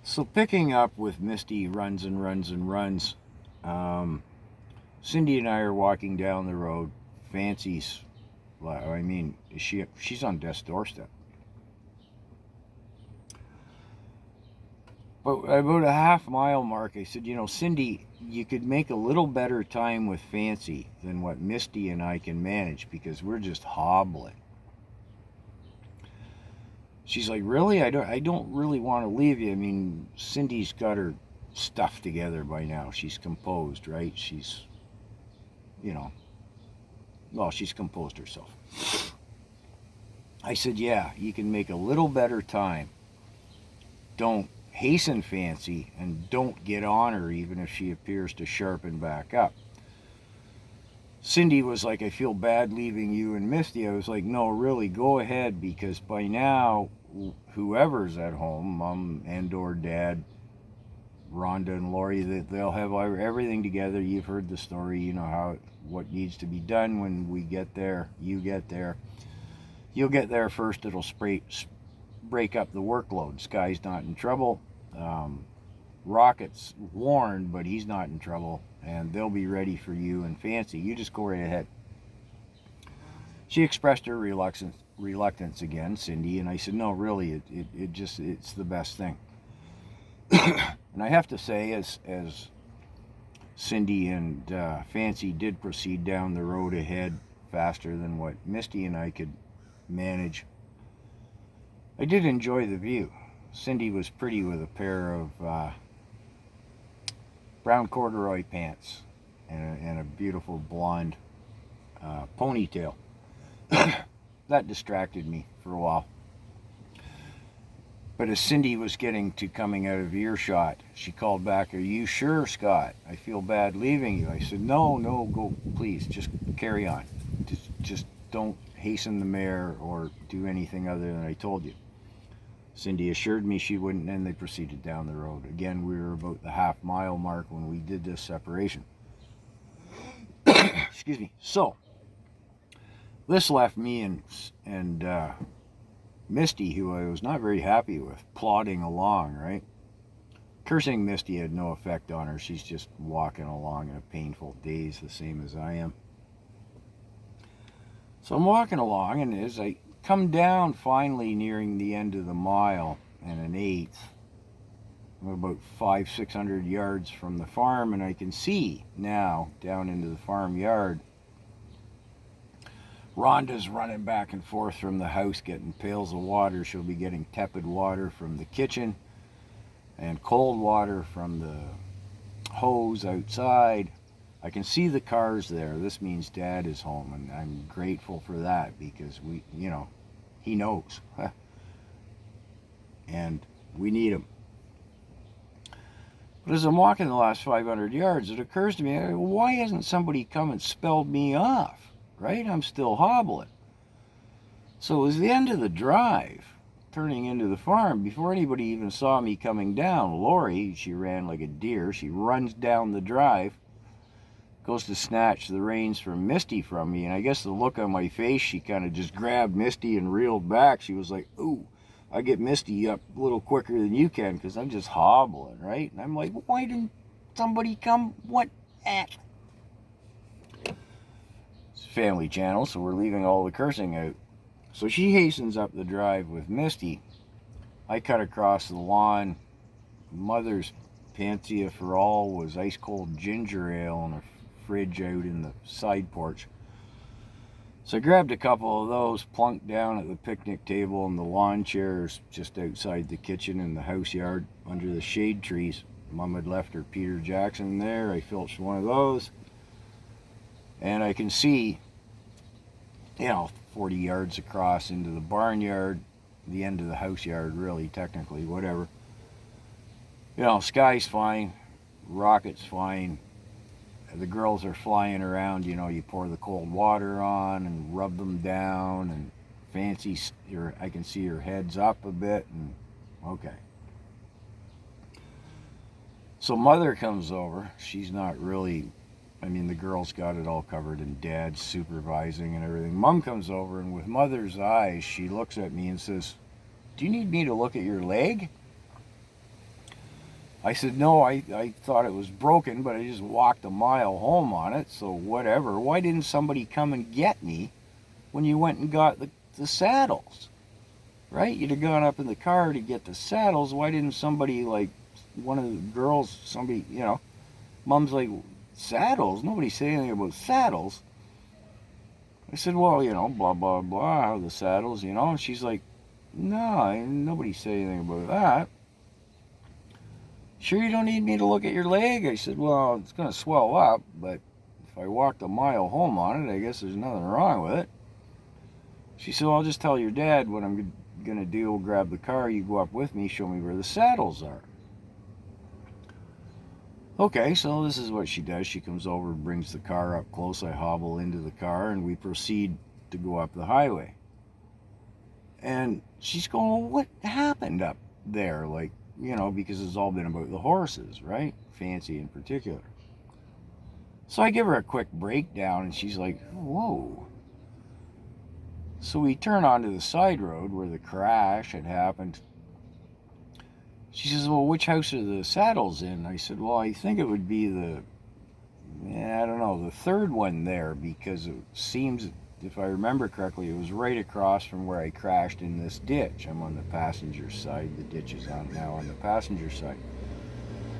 So picking up with Misty runs and runs and runs. Um, Cindy and I are walking down the road. Fancy's, I mean, she's on death's doorstep. But about a half-mile mark, I said, Cindy, you could make a little better time with Fancy than what Misty and I can manage because we're just hobbling. She's like, really? I don't really want to leave you. I mean, Cindy's got her stuff together by now. She's composed, right? She's, you know, well, she's composed herself. I said, yeah, you can make a little better time. Don't hasten Fancy and don't get on her even if she appears to sharpen back up. Cindy was like, I feel bad leaving you and Misty. I was like, no, really, go ahead because by now, whoever's at home, Mom and or Dad, Rhonda and Lori, that they'll have everything together. You've heard the story. You know what needs to be done when we get there. You get there. You'll get there first. It'll break up the workload. Sky's not in trouble. Rocket's warned, but he's not in trouble, and they'll be ready for you and Fancy. You just go right ahead. She expressed her reluctance again, Cindy, and I said, no, really, it's the best thing. And I have to say, as Cindy and Fancy did proceed down the road ahead faster than what Misty and I could manage, I did enjoy the view. Cindy was pretty with a pair of brown corduroy pants and a beautiful blonde ponytail. That distracted me for a while. But as Cindy was getting to coming out of earshot, she called back, are you sure, Scott? I feel bad leaving you. I said, no, go, please, just carry on. Just don't hasten the mare or do anything other than I told you. Cindy assured me she wouldn't, and they proceeded down the road. Again, we were about the half-mile mark when we did this separation. Excuse me. So, this left me and Misty, who I was not very happy with, plodding along, right? Cursing Misty had no effect on her. She's just walking along in a painful daze, the same as I am. So I'm walking along, and as I come down finally nearing the end of the mile and an eighth, I'm about 500-600 yards from the farm, and I can see now down into the farmyard Rhonda's running back and forth from the house getting pails of water. She'll be getting tepid water from the kitchen and cold water from the hose outside. I can see the cars there. This means Dad is home, and I'm grateful for that because he knows. And we need him. But as I'm walking the last 500 yards, it occurs to me, why hasn't somebody come and spelled me off? Right? I'm still hobbling. So it was the end of the drive, turning into the farm. Before anybody even saw me coming down, Lori, she ran like a deer. She runs down the drive, goes to snatch the reins from Misty from me, and I guess the look on my face, she kind of just grabbed Misty and reeled back. She was like, ooh, I get Misty up a little quicker than you can because I'm just hobbling, right? And I'm like, why didn't somebody come? What at? Family channel, so we're leaving all the cursing out. So she hastens up the drive with Misty. I cut across the lawn. Mother's panacea for all was ice cold ginger ale in a fridge out in the side porch. So I grabbed a couple of those, plunked down at the picnic table and the lawn chairs just outside the kitchen in the house yard under the shade trees. Mom had left her Peter Jackson there. I filched one of those. And I can see 40 yards across into the barnyard, the end of the house yard, really, technically, whatever. Sky's fine, Rocket's fine. The girls are flying around, you pour the cold water on and rub them down, and Fancy, I can see her head's up a bit, and okay. So Mother comes over. She's not really, the girls got it all covered, and Dad's supervising and everything. Mom comes over, and with Mother's eyes, she looks at me and says, do you need me to look at your leg? I said, no, I thought it was broken, but I just walked a mile home on it, so whatever. Why didn't somebody come and get me when you went and got the saddles? Right? You'd have gone up in the car to get the saddles. Why didn't somebody, like, one of the girls, somebody, you know, Mom's like, saddles? Nobody said anything about saddles. I said, well, you know, blah, blah, blah, the saddles, you know. And she's like, no, nobody said anything about that. Sure you don't need me to look at your leg? I said, well, it's going to swell up, but if I walked a mile home on it, I guess there's nothing wrong with it. She said, well, I'll just tell your dad what I'm going to do. We'll grab the car, you go up with me, show me where the saddles are. Okay, so this is what she does. She comes over, brings the car up close. I hobble into the car, and we proceed to go up the highway. And she's going, well, what happened up there? Like, you know, because it's all been about the horses, right? Fancy in particular. So I give her a quick breakdown, and she's like, whoa. So we turn onto the side road where the crash had happened. She says, well, which house are the saddles in? I said, well, I think it would be the third one there, because it seems, if I remember correctly, it was right across from where I crashed in this ditch. I'm on the passenger side. The ditch is now on the passenger side.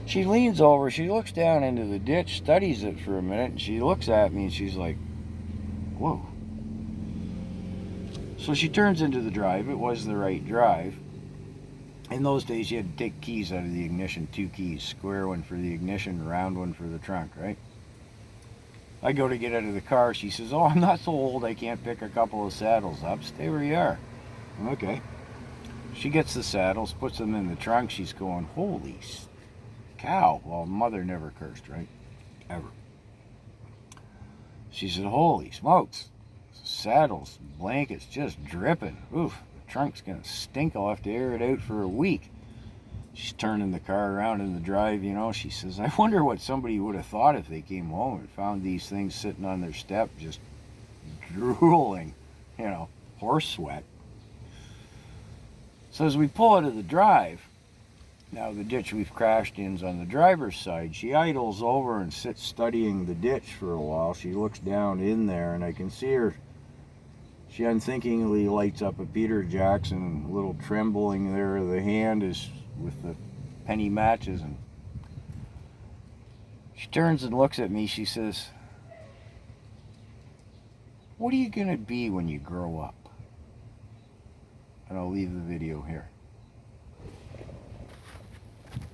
She leans over, she looks down into the ditch, studies it for a minute, and she looks at me and she's like, whoa. So she turns into the drive. It was the right drive. In those days, you had to take keys out of the ignition, 2 keys, square one for the ignition, round one for the trunk, right? I go to get out of the car. She says, oh, I'm not so old I can't pick a couple of saddles up. Stay where you are. Okay. She gets the saddles, puts them in the trunk. She's going, holy cow. Well, mother never cursed, right? Ever. She said, holy smokes. Saddles, blankets just dripping. Oof. Trunk's gonna stink. I'll have to air it out for a week. She's turning the car around in the drive, you know. She says, I wonder what somebody would have thought if they came home and found these things sitting on their step just drooling, you know, horse sweat. So as we pull out of the drive, now the ditch we've crashed in is on the driver's side. She idles over and sits studying the ditch for a while. She looks down in there, and I can see her. She unthinkingly lights up a Peter Jackson, a little trembling there of the hand is with the penny matches, and she turns and looks at me. She says, what are you going to be when you grow up? And I'll leave the video here.